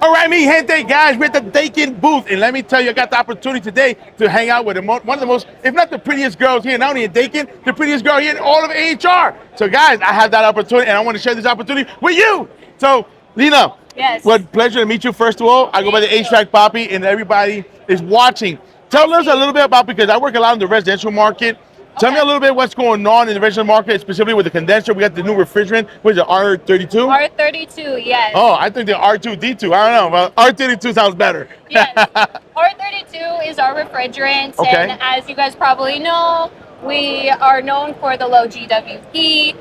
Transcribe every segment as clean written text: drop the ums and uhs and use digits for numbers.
All right, mi gente, guys, we're at the Daikin booth, and let me tell you, I got the opportunity today to hang out with one of the most, if not the prettiest girls here, not only in Daikin, the prettiest girl here in all of AHR. So, guys, I have that opportunity, and I want to share this opportunity with you. So, Lena, yes, what pleasure to meet you. First of all, I go by the HVAC Papi, and everybody is watching. Tell us a little bit about, because I work a lot in the residential market. Tell me a little bit what's going on in the residential market, specifically with the condenser. We got the new refrigerant. What is it, R-32? R-32, yes. Oh, I think the R2D2. I don't know, but R-32 sounds better. Yes. R-32 is our refrigerant, okay. And as you guys probably know, we are known for the low GWP.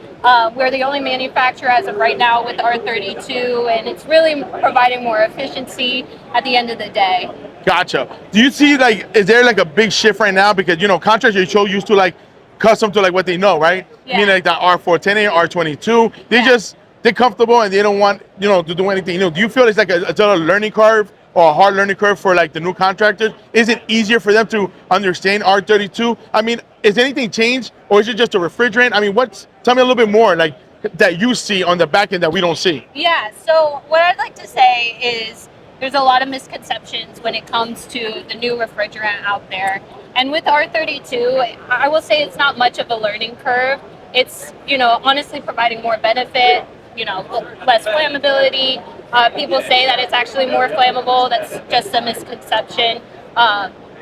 We're the only manufacturer as of right now with R-32, and it's really providing more efficiency at the end of the day. Gotcha. Do you see, like, is there like a big shift right now? Because, you know, contractors are so used to like custom to like what they know, right? Yeah. I mean, like the R410A, R22, they're comfortable and they don't want, you know, to do anything. You know, do you feel it's like a learning curve or a hard learning curve for like the new contractors? Is it easier for them to understand R32? I mean, is anything changed, or is it just a refrigerant? I mean, tell me a little bit more, like, that you see on the back end that we don't see. Yeah, so what I'd like to say is there's a lot of misconceptions when it comes to the new refrigerant out there. And with R32, I will say it's not much of a learning curve. It's, you know, honestly providing more benefit, you know, less flammability. People say that it's actually more flammable. That's just a misconception.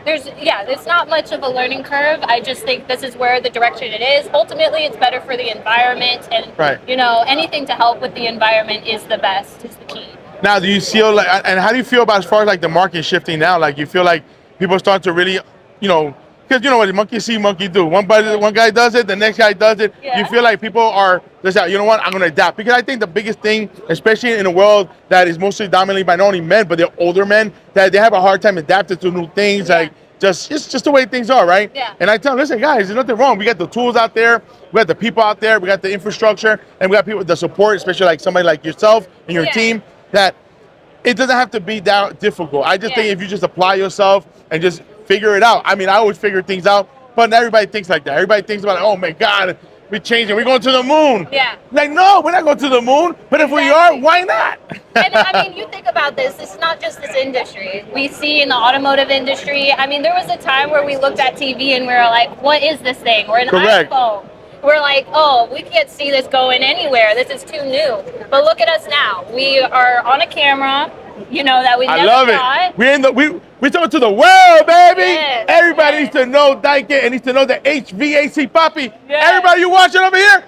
It's not much of a learning curve. I just think this is where the direction it is. Ultimately, it's better for the environment, and you know, anything to help with the environment is the best, is the key. Now, do you feel like, and how do you feel about as far as like the market shifting now? Like, you feel like people start to really, you know, because you know what, monkey see, monkey do. One guy does it, the next guy does it. Yeah. You feel like people are just like, you know what, I'm going to adapt. Because I think the biggest thing, especially in a world that is mostly dominated by not only men, but they're older men, that they have a hard time adapting to new things. Yeah. Like, it's just the way things are, right? Yeah. And I tell them, listen, guys, there's nothing wrong. We got the tools out there, we got the people out there, we got the infrastructure, and we got people with the support, especially like somebody like yourself and your team, that it doesn't have to be that difficult. I just think if you just apply yourself and just figure it out. I mean, I always figure things out, but not everybody thinks like that. Everybody thinks about, oh my God, we're changing, we're going to the moon. Yeah. Like, no, we're not going to the moon, but if we are, why not? And I mean, you think about this, it's not just this industry. We see in the automotive industry, I mean, there was a time where we looked at TV and we were like, what is this thing? Or an iPhone. We're like, oh, we can't see this going anywhere. This is too new. But look at us now. We are on a camera, you know, that we never thought. I love it. We're talking to the world, baby. Yes, Everybody needs to know Daikin and needs to know the HVAC Papi. Yes. Everybody you watching over here,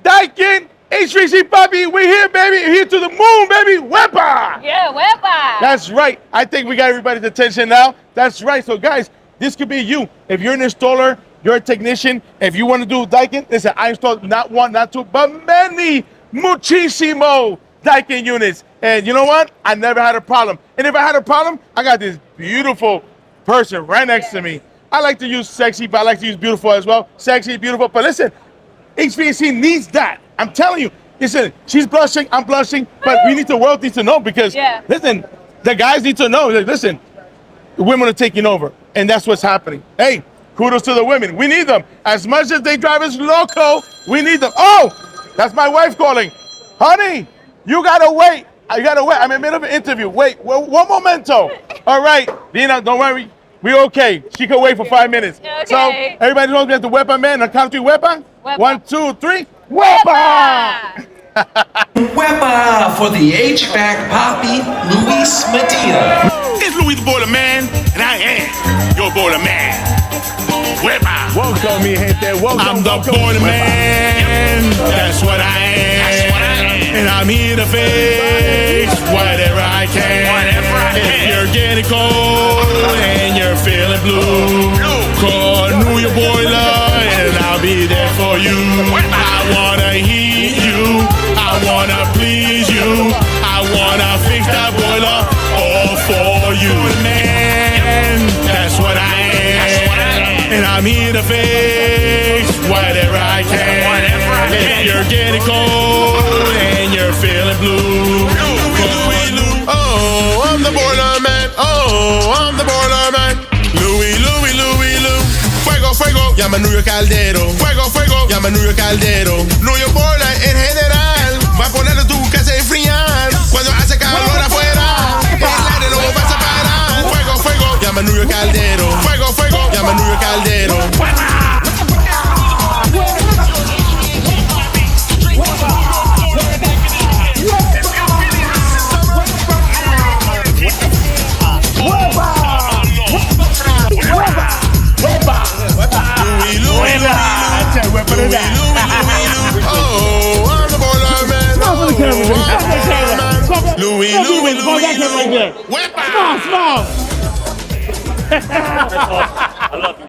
Daikin, HVAC Papi, we're here, baby. We're here to the moon, baby. Wepa! Yeah, wepa! That's right. I think we got everybody's attention now. That's right. So, guys, this could be you. If you're an installer, you're a technician. If you want to do Daikin, listen, I installed not one, not two, but many, muchísimo Daikin units. And you know what? I never had a problem. And if I had a problem, I got this beautiful person right next to me. I like to use sexy, but I like to use beautiful as well. Sexy, beautiful. But listen, HVAC needs that. I'm telling you. Listen, she's blushing, I'm blushing, but the world needs to know, because, listen, the guys need to know. Like, listen, women are taking over, and that's what's happening. Hey, kudos to the women. We need them. As much as they drive us loco, we need them. Oh, that's my wife calling. Honey, you gotta wait. I gotta wait. I'm in the middle of an interview. Wait, one momento. All right, Dina, don't worry. We're okay. She can wait for 5 minutes. Okay. So everybody knows we have the weapon man. On count of three, weapon. 1, 2, 3. Wepa! Wepa for the HVAC Papi, Luis Medina. It's Louis the Boiler Man, and I am your Boiler Man. Wepa! Welcome, mi gente. Welcome. I'm the Boiler Man. That's what I am. And I'm here to fix whatever I can. If you're getting cold and you're feeling blue, call New York Boiler and I'll be there for you. I wanna heat you, I wanna please you, I wanna fix that boiler all for you. Man, that's what I am. And I'm here to fix whatever I can. If you're getting cold and you're feeling blue, oh, I'm the Boiler Man. Oh, I'm the Boiler Man. Louis, Louis, Louis, Louis. Fuego, fuego, llama New York Caldero. Fuego, fuego, llama New York Caldero. New York Boiler en general va a poner tu casa a enfriar cuando hace calor afuera. That's it, we're putting that. Louis. Small. I love you.